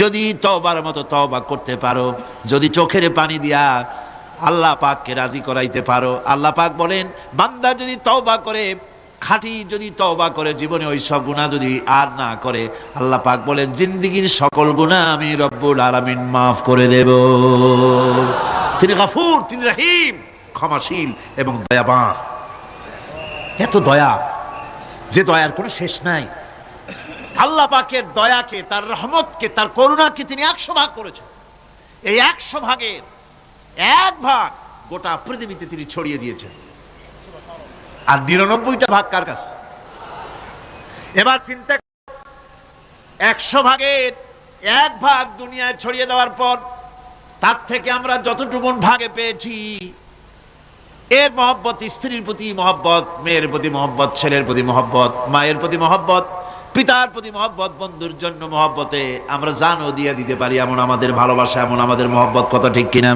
যদি তওবার মতো তওবা করতে পারো, যদি চোখের পানি দিয়া আল্লাহ পাককে রাজি করাইতে পারো, আল্লাহ পাক বলেন বান্দা যদি তওবা করে, খাঁটি যদি তওবা করে, জীবনে ওই সব গুনাহ যদি আর না করে, আল্লাহ পাক বলেন জিন্দেগীর সকল গুনাহ আমি রব্বুল আলামিন মাফ করে দেব। তিনি গফুর, তিনি রহিম, ক্ষমাশীল এবং দয়াবান। এত দয়া, যে দয়ার কোনো শেষ নাই। আল্লাহ পাকের দয়াকে, তার রহমতকে, তার করুণাকে তিনি 100 ভাগ করেছেন। এই 100 ভাগের 1 ভাগ গোটা পৃথিবীতে তিনি ছড়িয়ে দিয়েছেন। আর 99টা ভাগ কার কাছে? এবার চিন্তা, 100 ভাগের 1 ভাগ দুনিয়ায় ছড়িয়ে দেওয়ার পর তার থেকে আমরা যতটুকুন ভাগে পেয়েছি, এর মহব্বত, স্ত্রীর প্রতি মহব্বত, মেয়ের প্রতি মহব্বত, ছেলের প্রতি মহব্বত, মায়ের প্রতি মহব্বত, পিতার প্রতি মহব্বত, বন্ধুর জন্য মহব্বতে আমরা জানও দিয়ে দিতে পারি, এমন আমাদের ভালোবাসা, এমন আমাদের মহব্বত। কথা ঠিক কিনা?